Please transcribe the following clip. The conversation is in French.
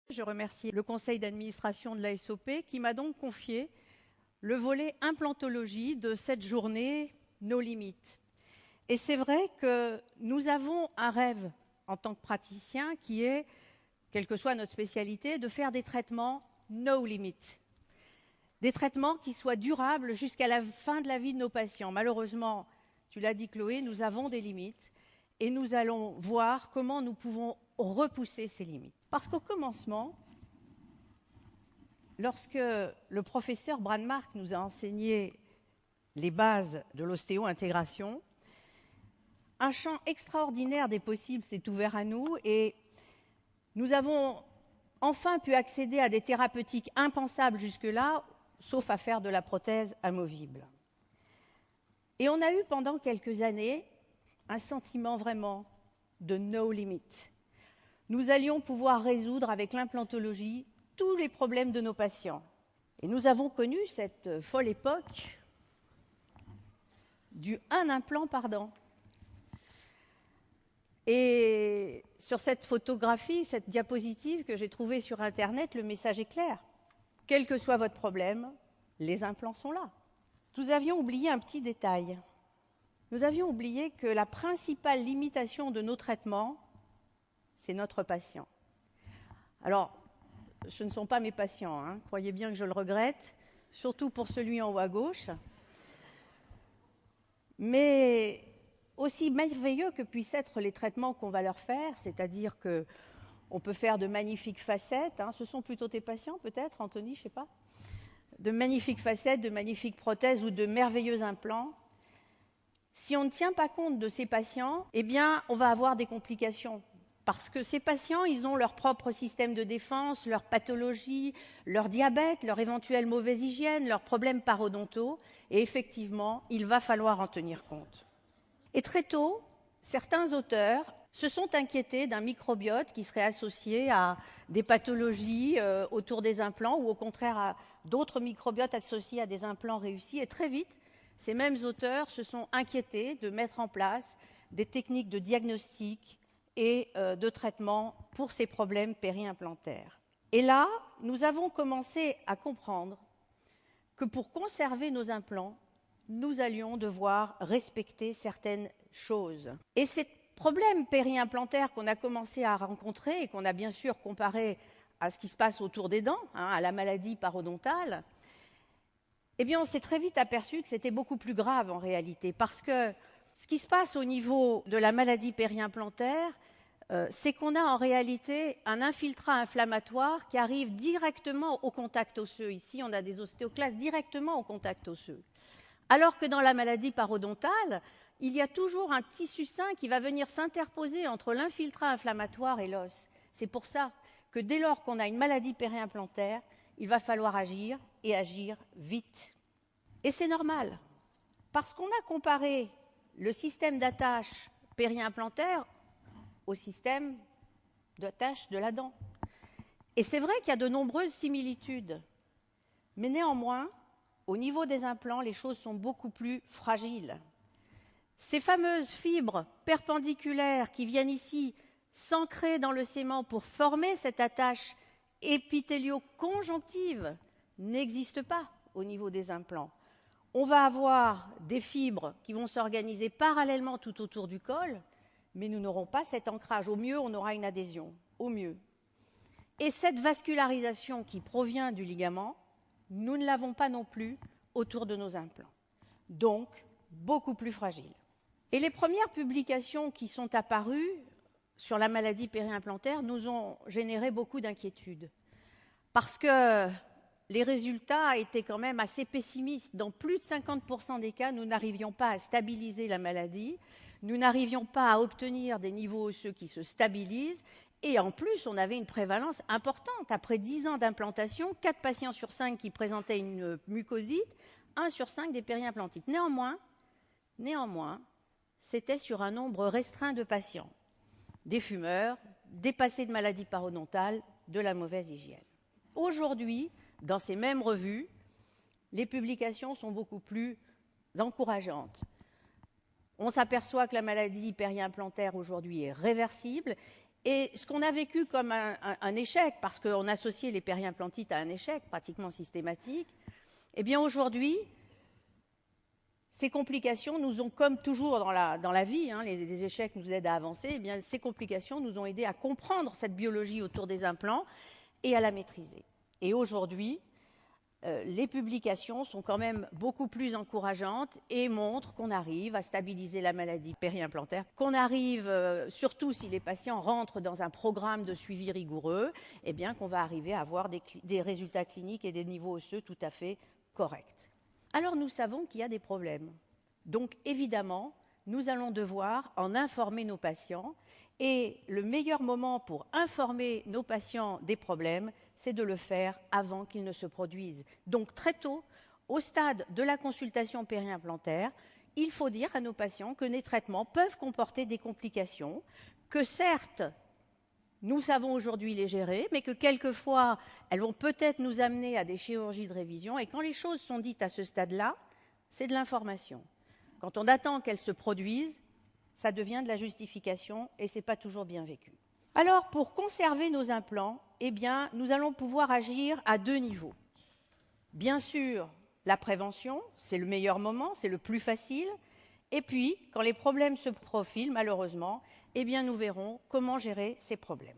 Je remercie le conseil d'administration de la SOP qui m'a donc confié le volet implantologie de cette journée No Limites. Et c'est vrai que nous avons un rêve en tant que praticien qui est, quelle que soit notre spécialité, de faire des traitements no limit. Des traitements qui soient durables jusqu'à la fin de la vie de nos patients. Malheureusement, tu l'as dit Chloé, nous avons des limites et nous allons voir comment nous pouvons repousser ces limites. Parce qu'au commencement, lorsque le professeur Brandmark nous a enseigné les bases de l'ostéo-intégration, un champ extraordinaire des possibles s'est ouvert à nous et nous avons enfin pu accéder à des thérapeutiques impensables jusque-là, sauf à faire de la prothèse amovible. Et on a eu pendant quelques années un sentiment vraiment de no limit. Nous allions pouvoir résoudre avec l'implantologie tous les problèmes de nos patients. Et nous avons connu cette folle époque du un implant par dent. Et sur cette photographie, cette diapositive que j'ai trouvée sur Internet, le message est clair. Quel que soit votre problème, les implants sont là. Nous avions oublié un petit détail. Nous avions oublié que la principale limitation de nos traitements, c'est notre patient. Alors, ce ne sont pas mes patients, hein. Croyez bien que je le regrette, surtout pour celui en haut à gauche. Mais aussi merveilleux que puissent être les traitements qu'on va leur faire, c'est-à-dire qu'on peut faire de magnifiques facettes, hein. Ce sont plutôt tes patients peut-être, Anthony, je ne sais pas, de magnifiques facettes, de magnifiques prothèses ou de merveilleux implants. Si on ne tient pas compte de ces patients, eh bien, on va avoir des complications. Parce que ces patients, ils ont leur propre système de défense, leur pathologie, leur diabète, leur éventuelle mauvaise hygiène, leurs problèmes parodontaux. Et effectivement, il va falloir en tenir compte. Et très tôt, certains auteurs se sont inquiétés d'un microbiote qui serait associé à des pathologies autour des implants ou au contraire à d'autres microbiotes associés à des implants réussis. Et très vite, ces mêmes auteurs se sont inquiétés de mettre en place des techniques de diagnostic et de traitement pour ces problèmes périimplantaires. Et là, nous avons commencé à comprendre que pour conserver nos implants, nous allions devoir respecter certaines choses. Et ces problèmes périimplantaires qu'on a commencé à rencontrer et qu'on a bien sûr comparé à ce qui se passe autour des dents, hein, à la maladie parodontale, eh bien on s'est très vite aperçu que c'était beaucoup plus grave en réalité, parce que ce qui se passe au niveau de la maladie périimplantaire, c'est qu'on a en réalité un infiltrat inflammatoire qui arrive directement au contact osseux. Ici, on a des ostéoclastes directement au contact osseux. Alors que dans la maladie parodontale, il y a toujours un tissu sain qui va venir s'interposer entre l'infiltrat inflammatoire et l'os. C'est pour ça que dès lors qu'on a une maladie périimplantaire, il va falloir agir et agir vite. Et c'est normal, parce qu'on a comparé le système d'attache périimplantaire au système d'attache de la dent. Et c'est vrai qu'il y a de nombreuses similitudes, mais néanmoins, au niveau des implants, les choses sont beaucoup plus fragiles. Ces fameuses fibres perpendiculaires qui viennent ici s'ancrer dans le sément pour former cette attache épithélio-conjonctive n'existent pas au niveau des implants. On va avoir des fibres qui vont s'organiser parallèlement tout autour du col, mais nous n'aurons pas cet ancrage. Au mieux, on aura une adhésion, au mieux. Et cette vascularisation qui provient du ligament, nous ne l'avons pas non plus autour de nos implants. Donc, beaucoup plus fragile. Et les premières publications qui sont apparues sur la maladie périimplantaire nous ont généré beaucoup d'inquiétudes. Parce que les résultats étaient quand même assez pessimistes. Dans plus de 50% des cas, nous n'arrivions pas à stabiliser la maladie, nous n'arrivions pas à obtenir des niveaux osseux qui se stabilisent, et en plus, on avait une prévalence importante. Après 10 ans d'implantation, 4 patients sur 5 qui présentaient une mucosite, 1 sur 5 des périimplantites. Néanmoins, c'était sur un nombre restreint de patients. Des fumeurs, des passés de maladies parodontales, de la mauvaise hygiène. Aujourd'hui, dans ces mêmes revues, les publications sont beaucoup plus encourageantes. On s'aperçoit que la maladie périimplantaire aujourd'hui est réversible Et ce qu'on a vécu comme un échec, parce qu'on associait les périimplantites à un échec pratiquement systématique, eh bien aujourd'hui, ces complications nous ont, comme toujours dans la vie, les échecs nous aident à avancer, eh bien ces complications nous ont aidés à comprendre cette biologie autour des implants et à la maîtriser. Et aujourd'hui, les publications sont quand même beaucoup plus encourageantes et montrent qu'on arrive à stabiliser la maladie périimplantaire, qu'on arrive, surtout si les patients rentrent dans un programme de suivi rigoureux, eh bien qu'on va arriver à avoir des résultats cliniques et des niveaux osseux tout à fait corrects. Alors nous savons qu'il y a des problèmes. Donc évidemment, nous allons devoir en informer nos patients et le meilleur moment pour informer nos patients des problèmes, c'est de le faire avant qu'ils ne se produisent. Donc très tôt, au stade de la consultation périimplantaire, il faut dire à nos patients que les traitements peuvent comporter des complications, que certes, nous savons aujourd'hui les gérer, mais que quelquefois, elles vont peut-être nous amener à des chirurgies de révision. Et quand les choses sont dites à ce stade-là, c'est de l'information. Quand on attend qu'elles se produisent, ça devient de la justification et ce n'est pas toujours bien vécu. Alors, pour conserver nos implants, eh bien, nous allons pouvoir agir à 2 niveaux. Bien sûr, la prévention, c'est le meilleur moment, c'est le plus facile. Et puis, quand les problèmes se profilent, malheureusement, eh bien, nous verrons comment gérer ces problèmes.